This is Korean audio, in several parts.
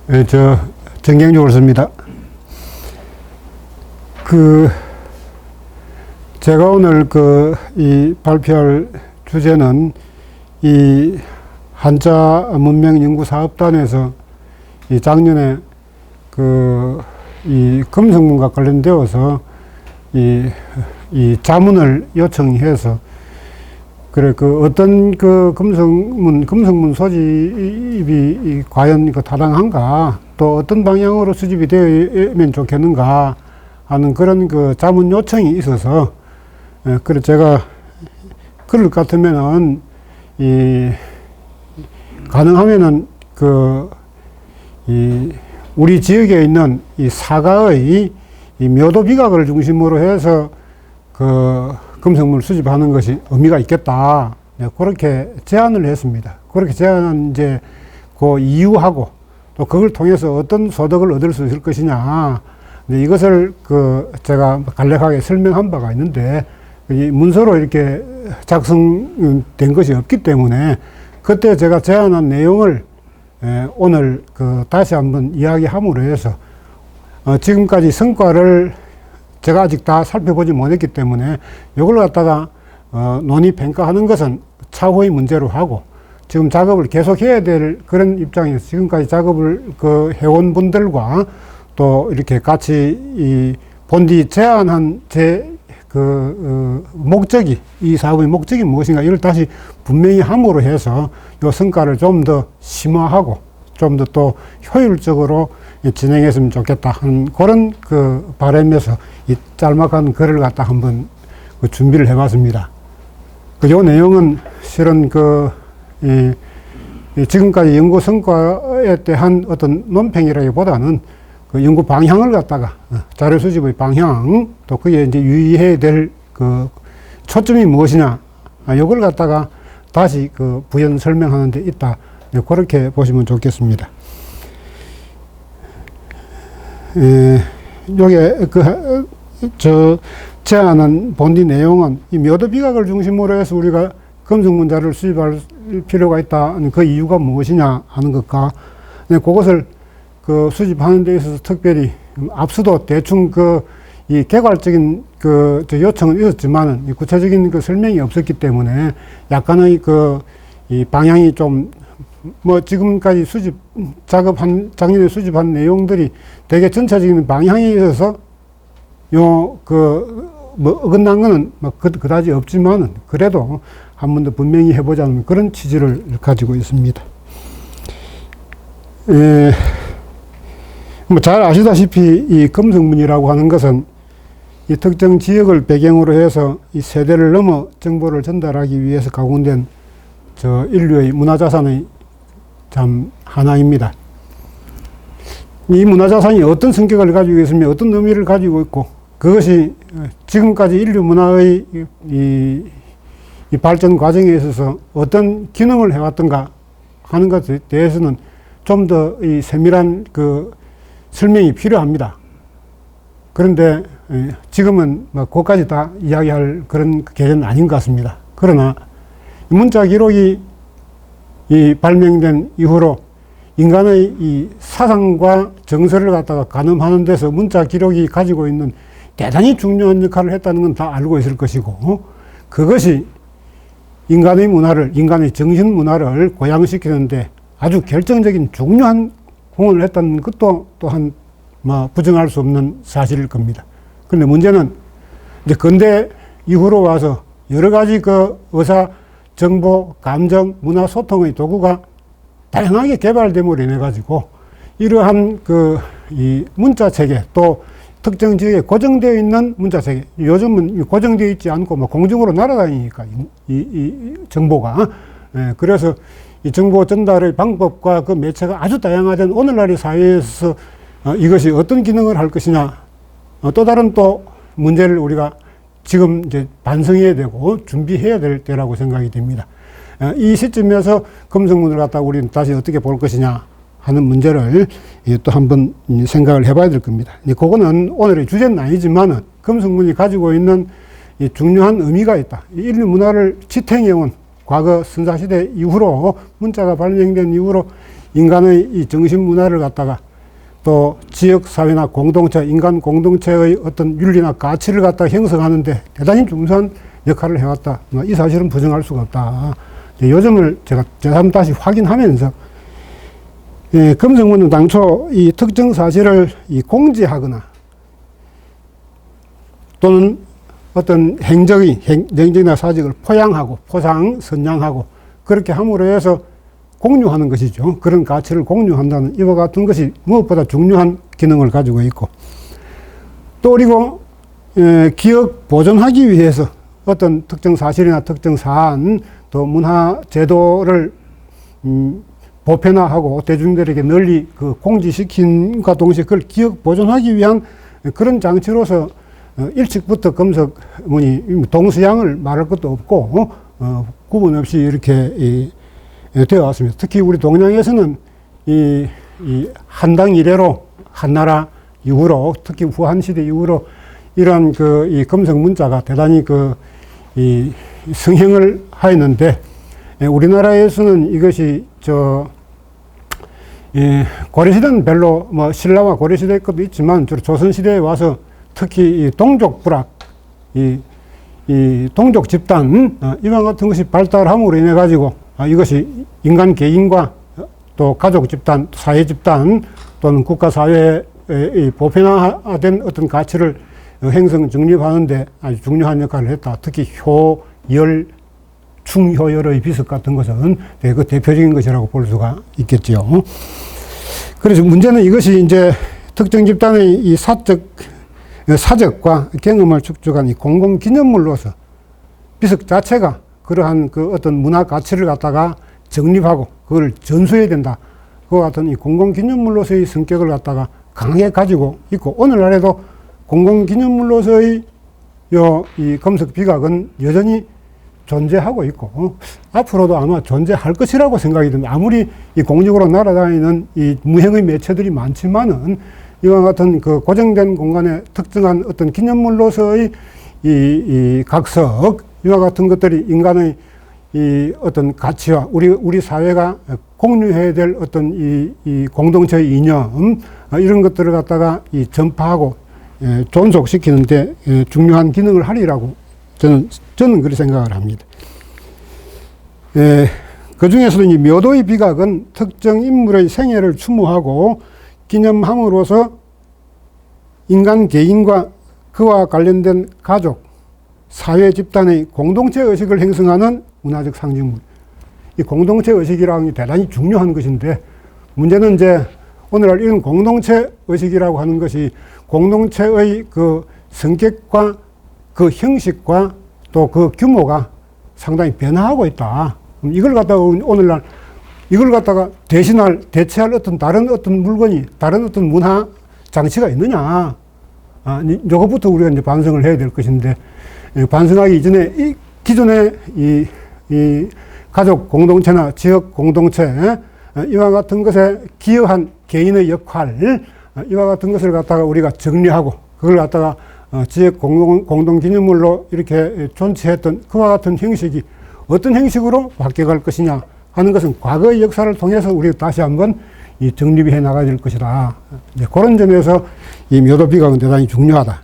예, 정경주 씁니다. 제가 오늘 이 발표할 주제는 이 한자 문명 연구 사업단에서 이 작년에 이 금성문과 관련되어서 이 자문을 요청해서 어떤 금성문 소집이 과연 타당한가, 또 어떤 방향으로 수집이 되면 좋겠는가 하는 그런 자문 요청이 있어서, 그래 제가 그럴 것 같으면은 가능하면은 우리 지역에 있는 이 사가의 이 묘도 비각을 중심으로 해서 금성문을 수집하는 것이 의미가 있겠다. 네, 그렇게 제안을 했습니다. 그렇게 제안한 이제 이유하고 또 그걸 통해서 어떤 소득을 얻을 수 있을 것이냐. 네, 이것을 제가 간략하게 설명한 바가 있는데, 이 문서로 이렇게 작성된 것이 없기 때문에 그때 제가 제안한 내용을 오늘 다시 한번 이야기함으로 해서 지금까지 성과를 제가 아직 다 살펴보지 못했기 때문에 이걸 갖다가 논의 평가하는 것은 차후의 문제로 하고, 지금 작업을 계속해야 될 그런 입장에서 지금까지 작업을 해온 분들과 또 이렇게 같이 이 본디 제안한 목적이, 이 사업의 목적이 무엇인가 이걸 다시 분명히 함으로 해서 이 성과를 좀 더 심화하고 좀 더 또 효율적으로 진행했으면 좋겠다 하는 그런 바람에서 이 짤막한 글을 갖다 한번 준비를 해봤습니다. 요 내용은 실은 지금까지 연구 성과에 대한 어떤 논평이라기보다는 연구 방향을 갖다가 자료 수집의 방향, 또 그게 이제 유의해야 될 초점이 무엇이냐, 요걸 갖다가 다시 부연 설명하는 데 있다. 그렇게 보시면 좋겠습니다. 요게 제안한 본디 내용은 이 묘도 비각을 중심으로 해서 우리가 금성문 자료를 수집할 필요가 있다는 그 이유가 무엇이냐 하는 것과, 그것을 수집하는 데 있어서 특별히 앞서도 대충 이 개괄적인 요청은 있었지만은 구체적인 설명이 없었기 때문에 약간의 이 방향이 좀 지금까지 작년에 수집한 내용들이 되게 전체적인 방향에 있어서 어긋난 거는 그다지 없지만은 그래도 한 번 더 분명히 해보자는 그런 취지를 가지고 있습니다. 잘 아시다시피 이 금성문이라고 하는 것은 이 특정 지역을 배경으로 해서 이 세대를 넘어 정보를 전달하기 위해서 가공된 인류의 문화자산의 참 하나입니다. 이 문화자산이 어떤 성격을 가지고 있으며 어떤 의미를 가지고 있고, 그것이 지금까지 인류 문화의 이 발전 과정에 있어서 어떤 기능을 해왔던가 하는 것에 대해서는 좀 더 이 세밀한 설명이 필요합니다. 그런데 지금은 그것까지 다 이야기할 그런 계절은 아닌 것 같습니다. 그러나 문자 기록이 발명된 이후로 인간의 이 사상과 정서를 갖다가 가늠하는 데서 문자 기록이 가지고 있는 대단히 중요한 역할을 했다는 건 다 알고 있을 것이고, 그것이 인간의 문화를, 인간의 정신 문화를 고양시키는데 아주 결정적인 중요한 공헌을 했다는 것도 또한 부정할 수 없는 사실일 겁니다. 그런데 문제는 이제 근대 이후로 와서 여러 가지 의사, 정보, 감정, 문화 소통의 도구가 다양하게 개발됨으로 인해 가지고 이러한 이 문자 체계, 또 특정 지역에 고정되어 있는 문자 체계, 요즘은 고정되어 있지 않고 공중으로 날아다니니까 이 정보가, 그래서 이 정보 전달의 방법과 매체가 아주 다양화된 오늘날의 사회에서 이것이 어떤 기능을 할 것이냐, 또 다른 또 문제를 우리가 지금 이제 반성해야 되고 준비해야 될 때라고 생각이 됩니다. 이 시점에서 금성문을 갖다가 우리는 다시 어떻게 볼 것이냐 하는 문제를 또 한번 생각을 해봐야 될 겁니다. 그거는 오늘의 주제는 아니지만은 금성문이 가지고 있는 이 중요한 의미가 있다. 인류 문화를 지탱해온 과거 선사시대 이후로, 문자가 발명된 이후로 인간의 이 정신 문화를 갖다가 또 지역 사회나 공동체, 인간 공동체의 어떤 윤리나 가치를 갖다가 형성하는데 대단히 중요한 역할을 해왔다. 이 사실은 부정할 수가 없다. 요점을 제가 제3 다시 확인하면서, 금성문은 당초 이 특정 사실을 이 공지하거나 또는 어떤 행적이나 사직을 포양하고 포상, 선양하고 그렇게 함으로 해서 공유하는 것이죠. 그런 가치를 공유한다는 이와 같은 것이 무엇보다 중요한 기능을 가지고 있고, 또 그리고 기억 보존하기 위해서 어떤 특정 사실이나 특정 사안 또 문화 제도를 보편화하고 대중들에게 널리 그 공지시킨과 동시에 그걸 기억 보존하기 위한 그런 장치로서 일찍부터 금석문이 동서양을 말할 것도 없고 구분 없이 이렇게 되어 왔습니다. 특히 우리 동양에서는 이 한당 이래로 한나라 이후로 특히 후한 시대 이후로 이러한 이 금석 문자가 대단히 이 성행을 하였는데, 우리나라에서는 이것이 고려시대는 별로 뭐 신라와 고려시대 것도 있지만 주로 조선시대에 와서 특히 이 동족부락, 이 동족 집단 이와 같은 것이 발달함으로 인해 가지고 이것이 인간 개인과 또 가족 집단, 사회 집단 또는 국가 사회에 보편화된 어떤 가치를 행성 정립하는데 아주 중요한 역할을 했다. 특히 효, 열, 충효열의 비석 같은 것은 그 대표적인 것이라고 볼 수가 있겠죠. 그래서 문제는 이것이 이제 특정 집단의 이 사적과 경험을 축적한 이 공공기념물로서 비석 자체가 그러한 그 어떤 문화 가치를 갖다가 정립하고 그걸 전수해야 된다. 그와 같은 이 공공기념물로서의 성격을 갖다가 강하게 가지고 있고, 오늘날에도 공공기념물로서의 이 금석 비각은 여전히 존재하고 있고, 앞으로도 아마 존재할 것이라고 생각이 듭니다. 아무리 이 공적으로 날아다니는 이 무형의 매체들이 많지만은 이와 같은 그 고정된 공간에 특정한 어떤 기념물로서의 이 각석, 이와 같은 것들이 인간의 이 어떤 가치와 우리 사회가 공유해야 될 어떤 이 공동체의 이념, 이런 것들을 갖다가 이 전파하고 존속시키는데 중요한 기능을 하리라고 저는 그렇게 생각을 합니다. 그 중에서도 이 묘도의 비각은 특정 인물의 생애를 추모하고 기념함으로써 인간 개인과 그와 관련된 가족, 사회 집단의 공동체 의식을 형성하는 문화적 상징물. 이 공동체 의식이라는 게 대단히 중요한 것인데, 문제는 이제 오늘날 이런 공동체 의식이라고 하는 것이 공동체의 그 성격과 그 형식과 또 그 규모가 상당히 변화하고 있다. 이걸 갖다가 오늘날 이걸 갖다가 대체할 어떤 다른 어떤 물건이, 다른 어떤 문화 장치가 있느냐. 이것부터 우리가 이제 반성을 해야 될 것인데, 반성하기 이전에 기존의 이 가족 공동체나 지역 공동체, 이와 같은 것에 기여한 개인의 역할, 이와 같은 것을 갖다가 우리가 정리하고 그걸 갖다가 지역 공동 기념물로 이렇게 존치했던 그와 같은 형식이 어떤 형식으로 바뀌어갈 것이냐 하는 것은 과거의 역사를 통해서 우리가 다시 한번 이 정립이 해 나가야 될 것이다. 그런 점에서 이 묘도 비각은 대단히 중요하다.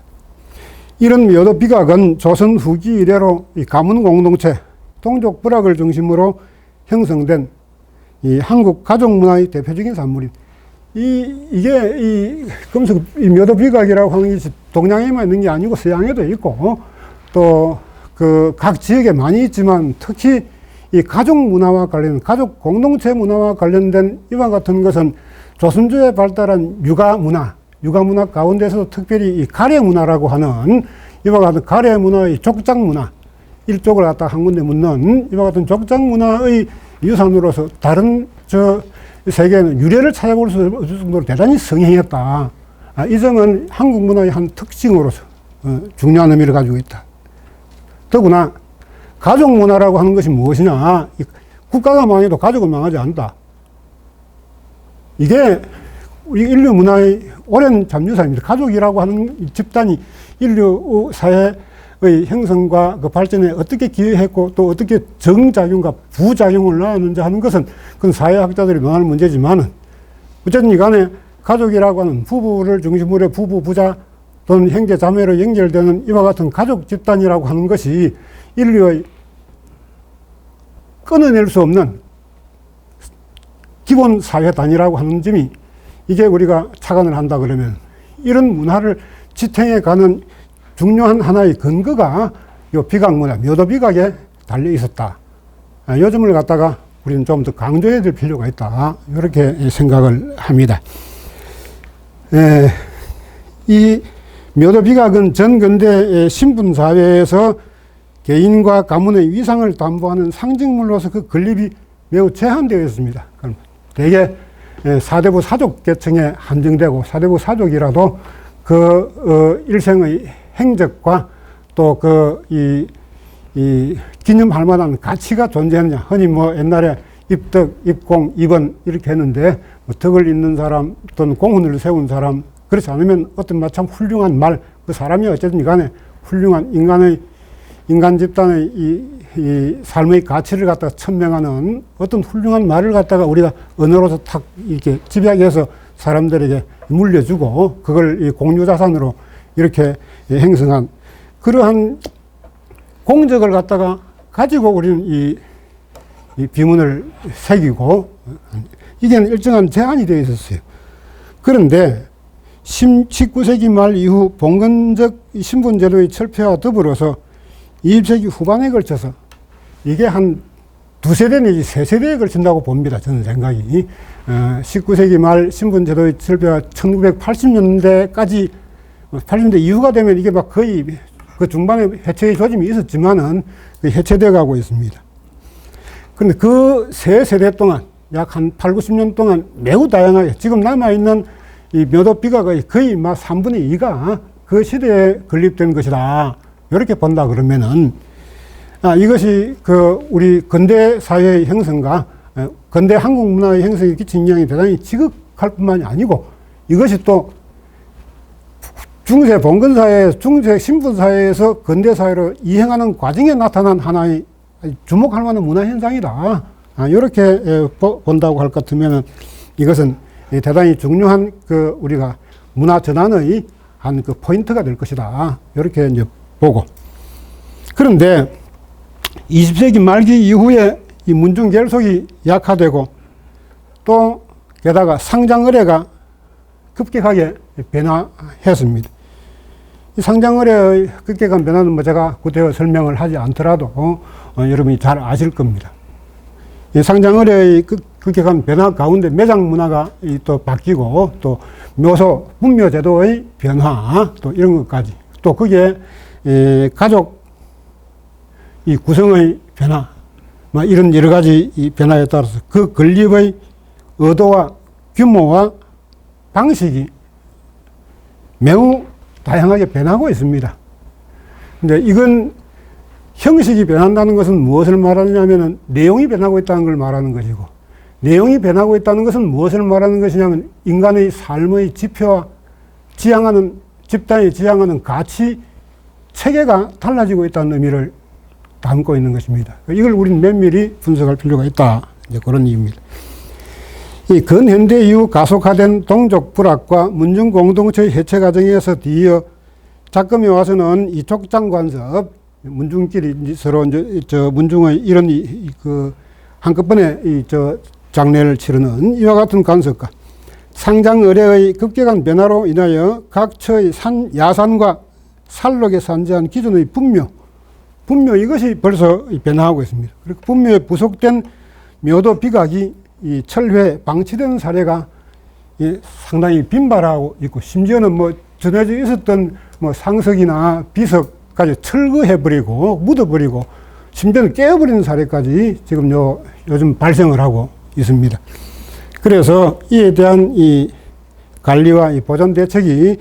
이런 묘도 비각은 조선 후기 이래로 이 가문 공동체, 동족 부락을 중심으로 형성된 이 한국 가족 문화의 대표적인 산물입니다. 이게 이 금속 이 묘도 비각이라고 하는 것이 동양에만 있는 게 아니고 서양에도 있고 또 그 각 지역에 많이 있지만 특히 이 가족 문화와 관련, 가족 공동체 문화와 관련된 이와 같은 것은 조선조에 발달한 육아 문화 가운데서도 특별히 이 가래 문화라고 하는 이와 같은 가래 문화의 족장 문화, 일족을 갖다 한 군데 묻는 이와 같은 족장 문화의 유산으로서 다른 세계에는 유래를 찾아볼 수 없을 정도로 대단히 성행했다. 이 점은 한국 문화의 한 특징으로서 중요한 의미를 가지고 있다. 더구나 가족 문화라고 하는 것이 무엇이냐? 국가가 망해도 가족은 망하지 않는다. 이게 우리 인류 문화의 오랜 잠유사입니다. 가족이라고 하는 집단이 인류 사회의 형성과 그 발전에 어떻게 기여했고 또 어떻게 정작용과 부작용을 낳았는지 하는 것은 그건 사회학자들이 논할 문제지만은 어쨌든 이 간에 가족이라고 하는 부부를 중심으로 부부, 부자 또는 형제, 자매로 연결되는 이와 같은 가족 집단이라고 하는 것이 인류의 끊어낼 수 없는 기본 사회 단위라고 하는 점이 이게 우리가 착안을 한다 그러면 이런 문화를 지탱해 가는 중요한 하나의 근거가 요 비각 문화, 묘도 비각에 달려 있었다. 요 점을 갖다가 우리는 좀 더 강조해야 될 필요가 있다. 이렇게 생각을 합니다. 이 묘도 비각은 전근대 신분사회에서 개인과 가문의 위상을 담보하는 상징물로서 그 건립이 매우 제한되어 있습니다. 그럼 대개 사대부 사족 계층에 한정되고 사대부 사족이라도 그 일생의 행적과 또 이 기념할 만한 가치가 존재하느냐. 흔히 뭐 옛날에 입덕, 입공, 입원 이렇게 했는데 뭐 덕을 잇는 사람 또는 공훈을 세운 사람 그렇지 않으면 어떤 마참 훌륭한 말 그 사람이 어쨌든 간에 훌륭한 인간 집단의 이 삶의 가치를 갖다가 천명하는 어떤 훌륭한 말을 갖다가 우리가 언어로서 탁 이렇게 집약해서 사람들에게 물려주고 그걸 이 공유자산으로 이렇게 행성한 그러한 공적을 갖다가 가지고 우리는 이 비문을 새기고 이게 일정한 제한이 되어 있었어요. 그런데 19세기 말 이후 봉건적 신분제도의 철폐와 더불어서 20세기 후반에 걸쳐서 이게 한 두세 대 내지 세 세대에 걸친다고 봅니다. 저는 생각이. 19세기 말 신분제도의 철폐와 1980년대까지 80년대 이후가 되면 이게 막 거의 그 중반에 해체의 조짐이 있었지만은 해체되어 가고 있습니다. 근데 그 세 세대 동안 약 한 8, 90년 동안 매우 다양하게 지금 남아있는 이 묘도 비각의 거의 막 3분의 2가 그 시대에 건립된 것이다. 이렇게 본다 그러면은 이것이 그 우리 근대 사회의 형성과 근대 한국 문화의 형성에 끼친 영향이 대단히 지극할 뿐만이 아니고 이것이 또 중세 봉건사회, 중세 신분사회에서 근대사회로 이행하는 과정에 나타난 하나의 주목할 만한 문화현상이다. 이렇게 본다고 할 것 같으면 이것은 대단히 중요한 그 우리가 문화 전환의 한 그 포인트가 될 것이다. 이렇게 이제 보고. 그런데 20세기 말기 이후에 이 문중 결속이 약화되고 또 게다가 상장 의례가 급격하게 변화했습니다. 이 상장 의례의 급격한 변화는 뭐 제가 구태여 설명을 하지 않더라도 여러분이 잘 아실 겁니다. 이 상장 의례의 급격한 변화 가운데 매장 문화가 또 바뀌고 또 묘소 분묘 제도의 변화 또 이런 것까지 또 그게 가족 이 구성의 변화 이런 여러 가지 이 변화에 따라서 그 건립의 의도와 규모와 방식이 매우 다양하게 변하고 있습니다. 근데 이건 형식이 변한다는 것은 무엇을 말하느냐면 내용이 변하고 있다는 걸 말하는 것이고 내용이 변하고 있다는 것은 무엇을 말하는 것이냐면 인간의 삶의 지표와 지향하는 집단이 지향하는 가치 체계가 달라지고 있다는 의미를 담고 있는 것입니다. 이걸 우리는 면밀히 분석할 필요가 있다. 이제 그런 얘기입니다. 이 근현대 이후 가속화된 동족 불합과 문중 공동체의 해체 과정에서 뒤이어 작금에 와서는 이 족장 관습, 문중끼리 서로 이제 문중의 이런 그 한꺼번에 장례를 치르는 이와 같은 관습과 상장 의례의 급격한 변화로 인하여 각 처의 야산과 살록에 산재한 기존의 분묘 이것이 벌써 변화하고 있습니다. 그리고 분묘에 부속된 묘도 비각이 이 철회 방치되는 사례가 상당히 빈발하고 있고 심지어는 뭐 전해져 있었던 뭐 상석이나 비석까지 철거해버리고 묻어버리고 심지어는 깨어버리는 사례까지 지금 요즘 발생을 하고 있습니다. 그래서 이에 대한 이 관리와 이 보존 대책이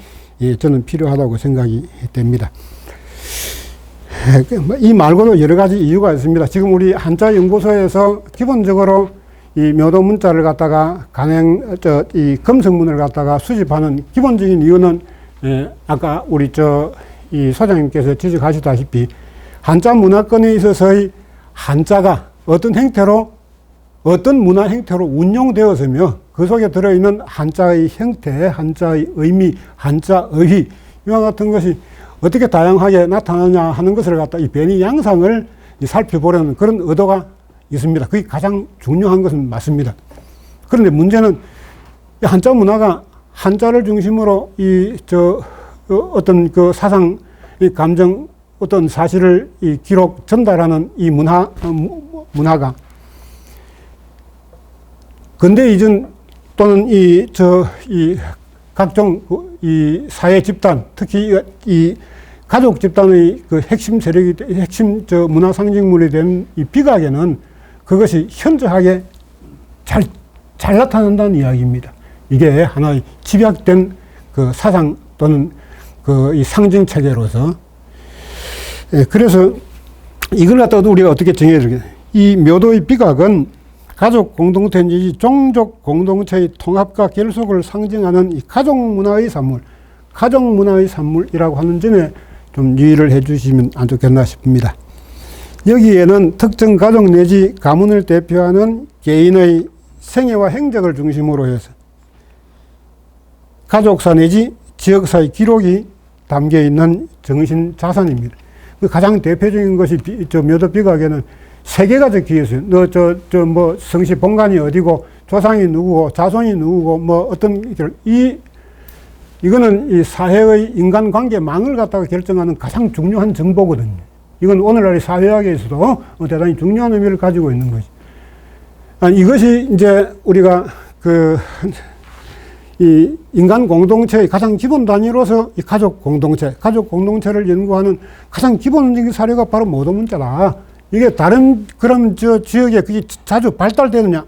저는 필요하다고 생각이 됩니다. 이 말고도 여러 가지 이유가 있습니다. 지금 우리 한자연구소에서 기본적으로 이 묘도 문자를 갖다가 이 금성문을 갖다가 수집하는 기본적인 이유는 아까 우리 이 소장님께서 지적하시다시피 한자 문화권에 있어서의 한자가 어떤 행태로 어떤 문화 행태로 운용되었으며 그 속에 들어있는 한자의 형태, 한자의 의미, 한자 의휘 이와 같은 것이 어떻게 다양하게 나타나냐 하는 것을 갖다 이 변이 양상을 살펴보려는 그런 의도가 있습니다. 그게 가장 중요한 것은 맞습니다. 그런데 문제는 이 한자 문화가 한자를 중심으로 어떤 그 사상, 이 감정, 어떤 사실을 이 기록, 전달하는 이 문화가 근대 이전 또는 이 각종 이 사회 집단, 특히 이 가족 집단의 그 핵심 세력이, 핵심 문화 상징물이 된 이 비각에는 그것이 현저하게 잘 나타난다는 이야기입니다. 이게 하나의 집약된 그 사상 또는 그 이 상징 체계로서. 그래서 이걸 갖다도 우리가 어떻게 정해야 되겠냐. 이 묘도의 비각은 가족 공동체 내지 종족 공동체의 통합과 결속을 상징하는 이 가족 문화의 산물이라고 하는 점에 좀 유의를 해 주시면 안 좋겠나 싶습니다. 여기에는 특정 가족 내지 가문을 대표하는 개인의 생애와 행적을 중심으로 해서 가족사 내지 지역사의 기록이 담겨 있는 정신 자산입니다. 가장 대표적인 것이 묘도 비각에는 세 개가 적혀 있어요. 뭐 성씨 본관이 어디고 조상이 누구고 자손이 누구고 뭐 어떤 이거는 이 사회의 인간관계망을 갖다가 결정하는 가장 중요한 정보거든요. 이건 오늘날의 사회학에서도 대단히 중요한 의미를 가지고 있는 것이. 이것이 이제 우리가 이 인간 공동체의 가장 기본 단위로서 이 가족 공동체를 연구하는 가장 기본적인 사료가 바로 모도문자다. 이게 다른 그런 지역에 그게 자주 발달되느냐?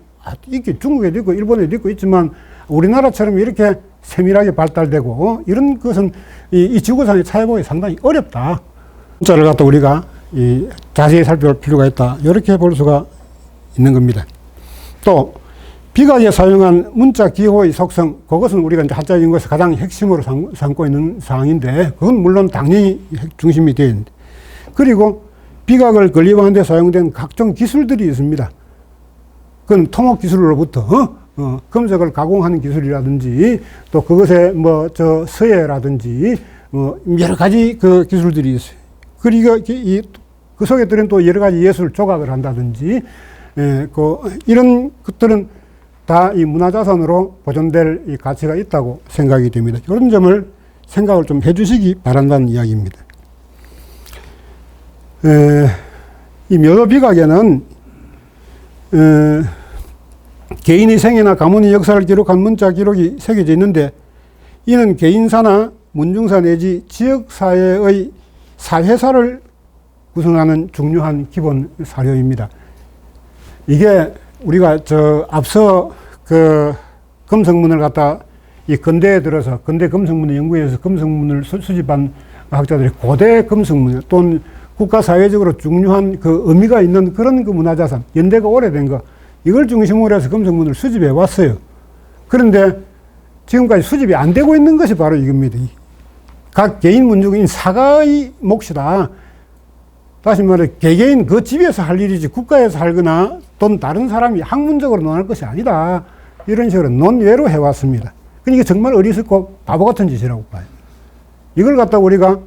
이게 중국에도 있고 일본에도 있고 있지만 우리나라처럼 이렇게 세밀하게 발달되고 이런 것은 이 지구상에 찾아보기 상당히 어렵다. 문자를 갖다 우리가 자세히 살펴볼 필요가 있다. 이렇게 볼 수가 있는 겁니다. 또 비각에 사용한 문자 기호의 속성, 그것은 우리가 이제 한자 연구에서 가장 핵심으로 삼고 있는 사항인데, 그건 물론 당연히 중심이 되어 있는데, 그리고 비각을 건립하는 데 사용된 각종 기술들이 있습니다. 그건 토목 기술로부터 금속을 가공하는 기술이라든지 또 그것에 서예라든지 여러 가지 그 기술들이 있어요. 그리고 그 속에 들은 또 여러 가지 예술 조각을 한다든지 이런 것들은 다 이 문화자산으로 보존될 이 가치가 있다고 생각이 됩니다. 이런 점을 생각을 좀 해주시기 바란다는 이야기입니다. 이 묘도 비각에는 개인의 생애나 가문의 역사를 기록한 문자 기록이 새겨져 있는데, 이는 개인사나 문중사 내지 지역사회의 사회사를 구성하는 중요한 기본 사료입니다. 이게 우리가 앞서 금성문을 갖다 이 근대에 들어서 근대 금성문을 연구해서 금성문을 수집한 학자들이 고대 금성문 또는 국가 사회적으로 중요한 그 의미가 있는 그런 그 문화자산, 연대가 오래된 거, 이걸 중심으로 해서 금성문을 수집해 왔어요. 그런데 지금까지 수집이 안 되고 있는 것이 바로 이겁니다. 각 개인 문중인 사가의 몫이다. 다시 말해 개개인 그 집에서 할 일이지 국가에서 할거나 또는 다른 사람이 학문적으로 논할 것이 아니다. 이런 식으로 논외로 해왔습니다. 그러니까 정말 어리석고 바보 같은 짓이라고 봐요. 이걸 갖다 우리가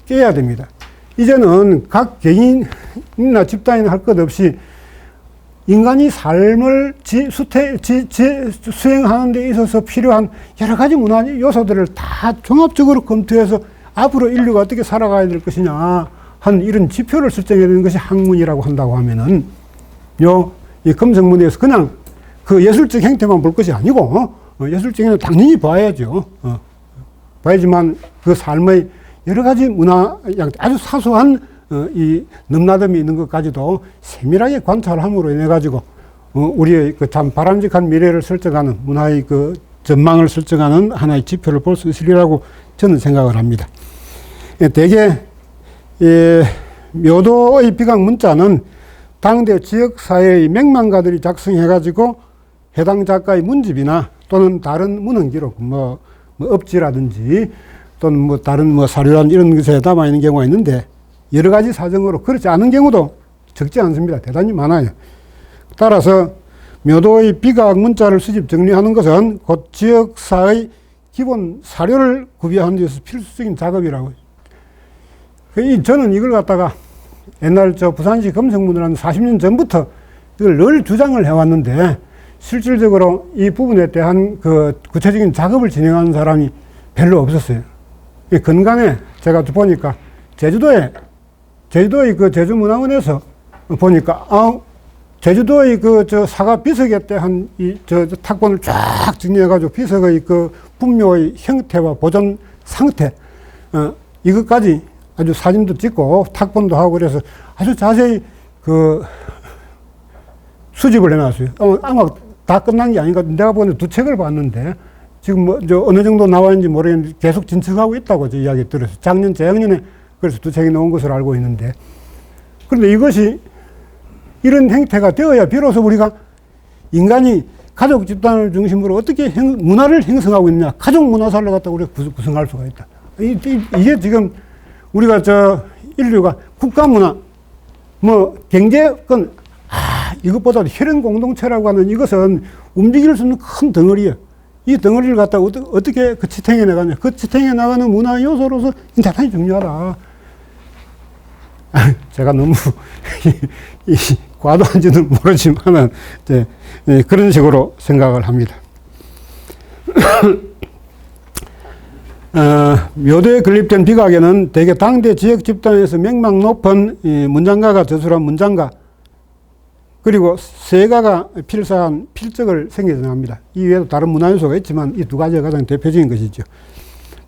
깨야 됩니다. 이제는 각 개인이나 집단이나 할 것 없이 인간이 삶을 수행하는 데 있어서 필요한 여러 가지 문화 요소들을 다 종합적으로 검토해서 앞으로 인류가 어떻게 살아가야 될 것이냐 한 이런 지표를 설정해야 되는 것이 학문이라고 한다고 하면은 이 금성문에서 그냥 그 예술적 행태만 볼 것이 아니고 예술적인 당연히 봐야죠. 봐야지만 그 삶의 여러 가지 문화 아주 사소한 이 넘나듦이 있는 것까지도 세밀하게 관찰함으로 인해 가지고 우리의 그 참 바람직한 미래를 설정하는 문화의 그 전망을 설정하는 하나의 지표를 볼 수 있으리라고 저는 생각을 합니다. 대개 묘도의 비각 문자는 당대 지역사회의 명망가들이 작성해가지고 해당 작가의 문집이나 또는 다른 문헌 기록, 업지라든지 또는 뭐 다른 뭐 사료란 이런 것에 담아 있는 경우가 있는데 여러 가지 사정으로 그렇지 않은 경우도 적지 않습니다. 대단히 많아요. 따라서 묘도의 비과학 문자를 수집 정리하는 것은 곧 지역사의 기본 사료를 구비하는 데 있어서 필수적인 작업이라고. 저는 이걸 갖다가 옛날 부산시 검색문을 한 40년 전부터 이걸 늘 주장을 해왔는데 실질적으로 이 부분에 대한 그 구체적인 작업을 진행하는 사람이 별로 없었어요. 근간에 제가 보니까 제주도의 그 제주문화원에서 보니까 제주도의 사과 비석에 대한 탁본을 쫙 정리해가지고 비석의 그 분묘의 형태와 보존 상태, 이것까지 아주 사진도 찍고 탁본도 하고 그래서 아주 자세히 수집을 해놨어요. 아마 다 끝난 게 아닌가. 내가 보니 2책을 봤는데 지금 어느 정도 나와 있는지 모르겠는데 계속 진척하고 있다고 이야기 들었어요. 작년, 재작년에 그래서 2책이 나온 것으로 알고 있는데. 그런데 이것이 이런 행태가 되어야 비로소 우리가 인간이 가족 집단을 중심으로 어떻게 문화를 형성하고 있느냐. 가족 문화사를 갖다 우리가 구성할 수가 있다. 이게 지금 우리가 인류가 국가 문화, 경제권, 이것보다 혈연 공동체라고 하는 이것은 움직일 수 있는 큰 덩어리예요. 이 덩어리를 갖다 어떻게 지탱해 나가냐. 지탱해 나가는 문화 요소로서 대단히 중요하다. 제가 너무 과도한지는 모르지만은 그런 식으로 생각을 합니다. 묘도에 건립된 비각에는 대개 당대 지역 집단에서 명망 높은 문장가가 저술한 문장가 그리고 세가가 필사한 필적을 생겨납니다. 이 외에도 다른 문화 요소가 있지만 이 2가지가 가장 대표적인 것이죠.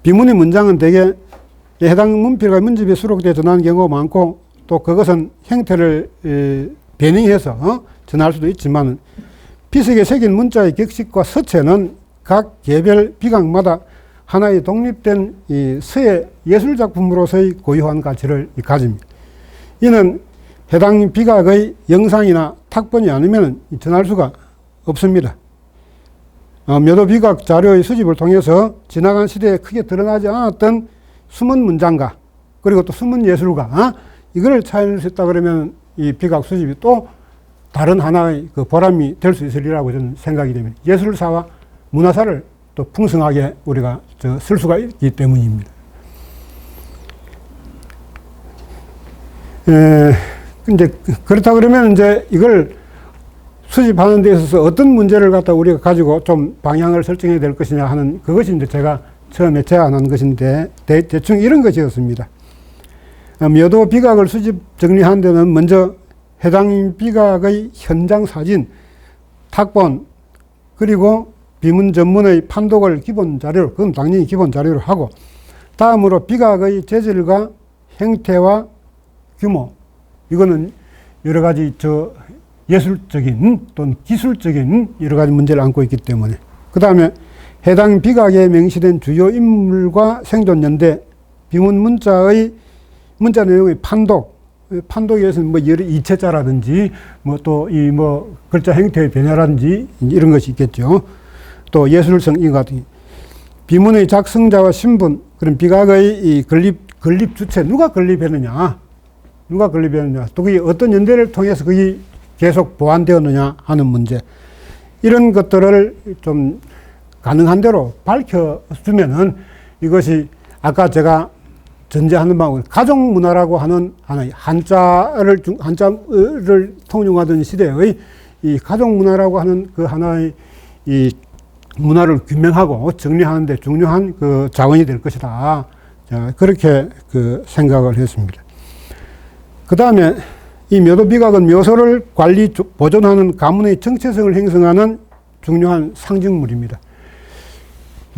비문의 문장은 대개 해당 문필과 문집에 수록되어 전하는 경우가 많고 또 그것은 형태를 변형해서 전할 수도 있지만 비석에 새긴 문자의 격식과 서체는 각 개별 비각마다 하나의 독립된 이 서예 예술작품으로서의 고유한 가치를 가집니다. 이는 해당 비각의 영상이나 탁본이 아니면 전할 수가 없습니다. 묘도 비각 자료의 수집을 통해서 지나간 시대에 크게 드러나지 않았던 숨은 문장가 그리고 또 숨은 예술가 이걸 찾을 수 있다 그러면 이 비각 수집이 또 다른 하나의 그 보람이 될 수 있으리라고 저는 생각이 됩니다. 예술사와 문화사를 또 풍성하게 우리가 쓸 수가 있기 때문입니다. 이제 그렇다 그러면 이제 이걸 수집하는 데 있어서 어떤 문제를 갖다 우리가 가지고 좀 방향을 설정해야 될 것이냐 하는 그것이 이제 제가 처음에 제안한 것인데 대충 이런 것이었습니다. 묘도 비각을 수집 정리하는 데는 먼저 해당 비각의 현장 사진, 탁본, 그리고 비문 전문의 판독을 기본 자료로, 그건 당연히 기본 자료로 하고, 다음으로 비각의 재질과 형태와 규모, 이거는 여러 가지 예술적인 또는 기술적인 여러 가지 문제를 안고 있기 때문에, 그 다음에 해당 비각에 명시된 주요 인물과 생존 연대, 비문 문자 내용의 판독에 의해서는 여러 이체자라든지, 글자 형태의 변화라든지, 이런 것이 있겠죠. 또 예술성, 이 같은 비문의 작성자와 신분, 그런 비각의 이 건립 주체, 누가 건립했느냐, 또 그게 어떤 연대를 통해서 그게 계속 보완되었느냐 하는 문제, 이런 것들을 좀 가능한 대로 밝혀주면은 이것이 아까 제가 전제하는 방법, 가족 문화라고 하는 하나의 한자를 통용하던 시대의 이 가족 문화라고 하는 그 하나의 이 문화를 규명하고 정리하는 데 중요한 그 자원이 될 것이다. 자, 그렇게 생각을 했습니다. 그 다음에 이 묘도 비각은 묘소를 관리, 보존하는 가문의 정체성을 형성하는 중요한 상징물입니다.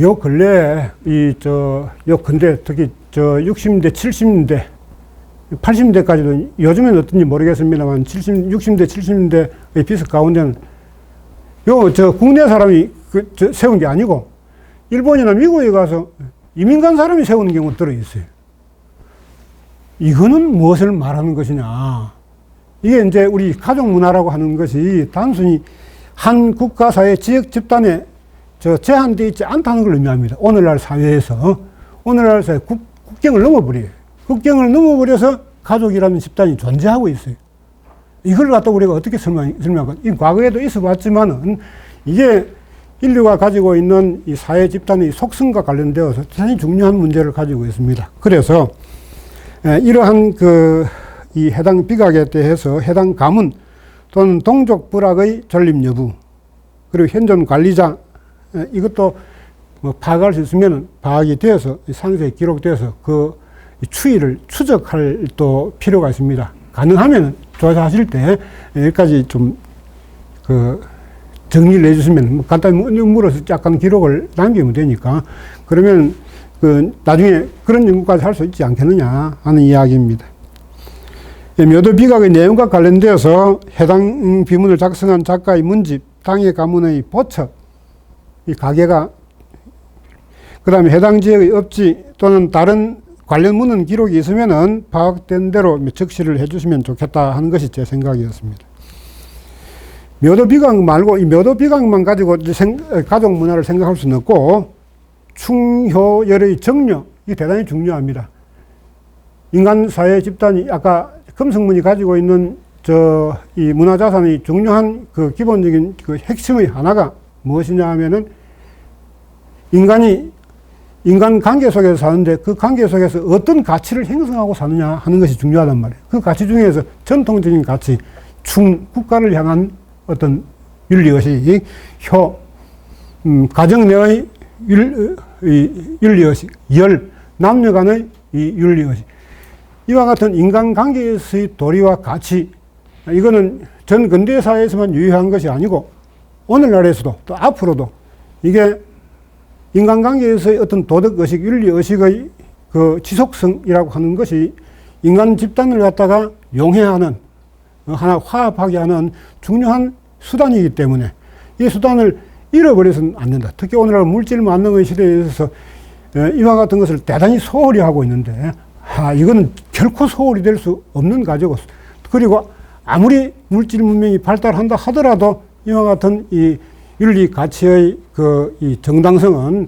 요 근래, 근래, 특히 60대, 70대, 80대까지도 요즘엔 어떤지 모르겠습니다만 60대, 70대의 비석 가운데는 국내 사람이 세운 게 아니고 일본이나 미국에 가서 이민 간 사람이 세우는 경우가 들어있어요. 이거는 무엇을 말하는 것이냐. 이게 이제 우리 가족 문화라고 하는 것이 단순히 한 국가사회 지역 집단에 제한되어 있지 않다는 걸 의미합니다. 오늘날 사회에서. 오늘날에서 국경을 넘어버려요. 국경을 넘어버려서 가족이라는 집단이 존재하고 있어요. 이걸 갖다 우리가 어떻게 설명할까? 이 과거에도 있어 왔지만은 이게 인류가 가지고 있는 이 사회 집단의 속성과 관련되어서 대단히 중요한 문제를 가지고 있습니다. 그래서 이러한 이 해당 비각에 대해서 해당 가문 또는 동족 불학의 존립 여부, 그리고 현존 관리자, 이것도 뭐 파악할 수 있으면 파악이 되어서 상세히 기록되어서 그 추이를 추적할 또 필요가 있습니다. 가능하면 조사하실 때 여기까지 좀 정리를 해주시면 뭐 간단히 물어서 약간 기록을 남기면 되니까 그러면 나중에 그런 연구까지 할 수 있지 않겠느냐 하는 이야기입니다. 묘도 비각의 내용과 관련되어서 해당 비문을 작성한 작가의 문집, 당해 가문의 보첩, 이 가계가, 그 다음에 해당 지역의 업지 또는 다른 관련 문헌 기록이 있으면은 파악된 대로 적시를 해주시면 좋겠다 하는 것이 제 생각이었습니다. 묘도 비각 말고 이 묘도 비각만 가지고 가족 문화를 생각할 수는 없고 충효열의 정려, 이게 대단히 중요합니다. 인간 사회 집단이 아까 금성문이 가지고 있는 이 문화자산의 중요한 기본적인 핵심의 하나가 무엇이냐 하면은 인간 관계 속에서 사는데 그 관계 속에서 어떤 가치를 형성하고 사느냐 하는 것이 중요하단 말이에요. 그 가치 중에서 전통적인 가치, 국가를 향한 어떤 윤리의식, 가정 내의 윤리의식, 남녀 간의 이 윤리의식. 이와 같은 인간관계에서의 도리와 가치, 이거는 전 근대 사회에서만 유효한 것이 아니고 오늘날에서도 또 앞으로도 이게 인간관계에서의 어떤 도덕의식, 윤리의식의 지속성이라고 하는 것이 인간 집단을 갖다가 용해하는, 하나 화합하게 하는 중요한 수단이기 때문에 이 수단을 잃어버려서는 안 된다. 특히 오늘날 물질 만능의 시대에 있어서 이와 같은 것을 대단히 소홀히 하고 있는데 이거는 결코 소홀히 될 수 없는 가지고, 그리고 아무리 물질 문명이 발달한다 하더라도 이와 같은 이 윤리 가치의 이 정당성은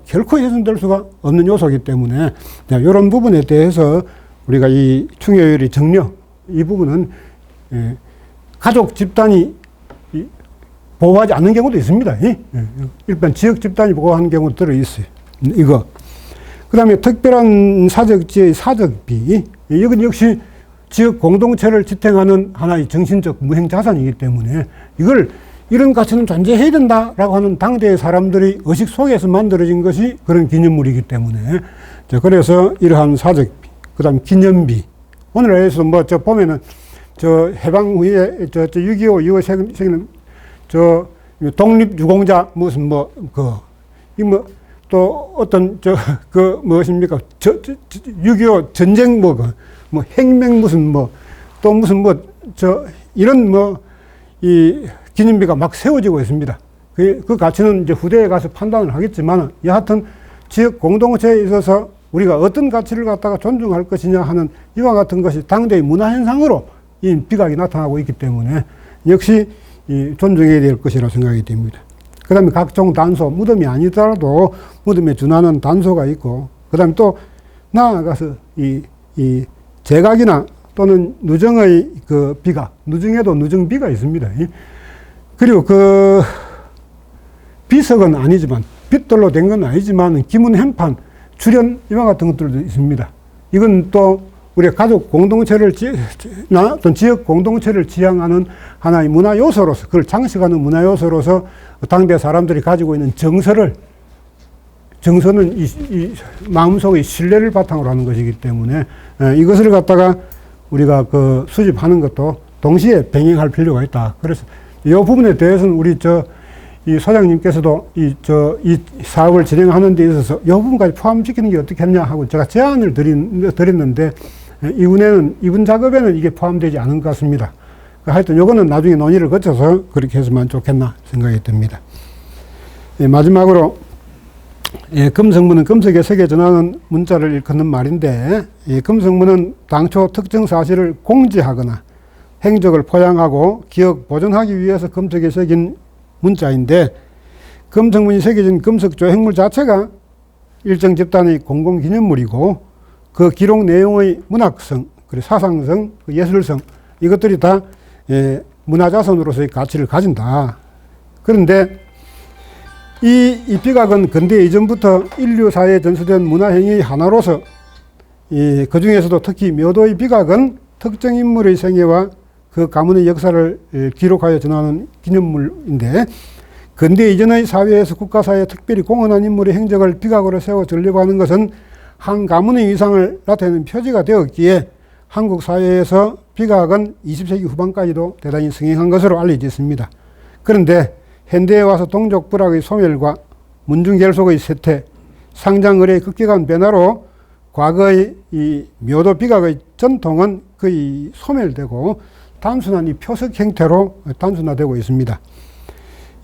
결코 훼손될 수가 없는 요소이기 때문에 이런 부분에 대해서 우리가 이 충효열의 정려, 이 부분은 가족 집단이 보호하지 않는 경우도 있습니다. 일반 지역 집단이 보호하는 경우도 들어있어요. 이거. 그 다음에 특별한 사적지의 사적비, 이건 역시 지역 공동체를 지탱하는 하나의 정신적 무형자산이기 때문에 이런 가치는 존재해야 된다라고 하는 당대의 사람들의 의식 속에서 만들어진 것이 그런 기념물이기 때문에, 그래서 이러한 사적비, 그 다음에 기념비, 오늘날에서 보면은 해방 후에 6.25 이후 생기는 독립유공자 무슨 또 어떤 무엇입니까? 6.25 전쟁 핵명 이런 이 기념비가 막 세워지고 있습니다. 그 가치는 이제 후대에 가서 판단을 하겠지만 여하튼 지역 공동체에 있어서 우리가 어떤 가치를 갖다가 존중할 것이냐 하는 이와 같은 것이 당대의 문화현상으로 이 비각이 나타나고 있기 때문에 역시 존중해야 될 것이라고 생각이 됩니다. 그 다음에 각종 단소, 무덤이 아니더라도 무덤에 준하는 단소가 있고, 그 다음에 또 나아가서 이 제각이나 또는 누정의 비각, 누정에도 누정비가 있습니다. 그리고 비석은 아니지만, 빗돌로 된 건 아니지만, 기문 현판, 출연, 이와 같은 것들도 있습니다. 이건 또 우리가 가족 공동체를 어떤 지역 공동체를 지향하는 하나의 문화 요소로서, 그걸 장식하는 문화 요소로서 당대 사람들이 가지고 있는 정서는 이 마음속의 신뢰를 바탕으로 하는 것이기 때문에 이것을 갖다가 우리가 수집하는 것도 동시에 병행할 필요가 있다. 그래서 이 부분에 대해서는 우리 이 소장님께서도 이 사업을 진행하는 데 있어서 이 부분까지 포함시키는 게 어떻겠냐 하고 제가 제안을 드렸는데, 이분 작업에는 이게 포함되지 않은 것 같습니다. 하여튼 요거는 나중에 논의를 거쳐서 그렇게 해서만 좋겠나 생각이 듭니다. 마지막으로, 금성문은 금석의 세계 전하는 문자를 일컫는 말인데, 금성문은 당초 특정 사실을 공지하거나 행적을 포양하고 기억 보존하기 위해서 금석에 새긴 문자인데, 금성문이 새겨진 금석 조형물 자체가 일정 집단의 공공기념물이고 그 기록 내용의 문학성, 그리고 사상성, 예술성 이것들이 다 문화자산으로서의 가치를 가진다. 그런데 이 비각은 근대 이전부터 인류 사회에 전수된 문화행위의 하나로서 그 중에서도 특히 묘도의 비각은 특정 인물의 생애와 그 가문의 역사를 기록하여 전하는 기념물인데 근대 이전의 사회에서 국가사회에 특별히 공헌한 인물의 행적을 비각으로 세워 전려하는 것은 한 가문의 위상을 나타내는 표지가 되었기에 한국 사회에서 비각은 20세기 후반까지도 대단히 성행한 것으로 알려져 있습니다. 그런데 현대에 와서 동족 부락의 소멸과 문중결속의 쇠퇴, 상장의례의 급격한 변화로 과거의 이 묘도 비각의 전통은 거의 소멸되고 단순한 이 표석 형태로 단순화되고 있습니다.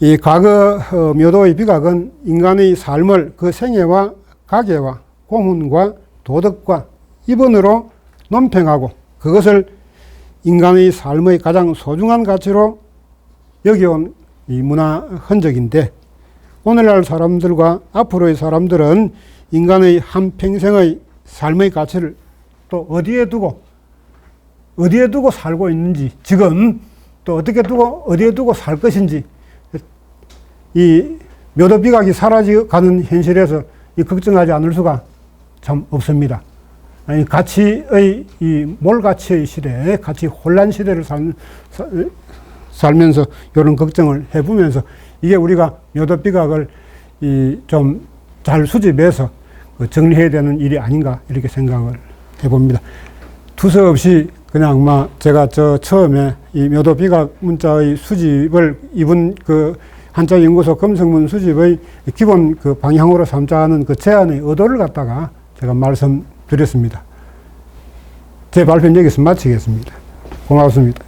이 과거 묘도의 비각은 인간의 삶을 그 생애와 가계와 공훈과 도덕과 입원으로 논평하고 그것을 인간의 삶의 가장 소중한 가치로 여겨온 이 문화 흔적인데 오늘날 사람들과 앞으로의 사람들은 인간의 한평생의 삶의 가치를 또 어디에 두고 살고 있는지 지금 또 어떻게 두고 어디에 두고 살 것인지 이 묘도 비각이 사라져가는 현실에서 이 걱정하지 않을 수가 참 없습니다. 아니 가치의 이 몰가치의 시대, 가치 혼란 시대를 살면서 이런 걱정을 해보면서 이게 우리가 묘도 비각을 좀 잘 수집해서 정리해야 되는 일이 아닌가 이렇게 생각을 해봅니다. 두서없이 그냥 제가 처음에 이 묘도 비각 문자의 수집을 이분 그 한자연구소 검성문 수집의 기본 그 방향으로 삼자하는 그 제안의 의도를 갖다가 제가 말씀드렸습니다. 제 발표는 여기서 마치겠습니다. 고맙습니다.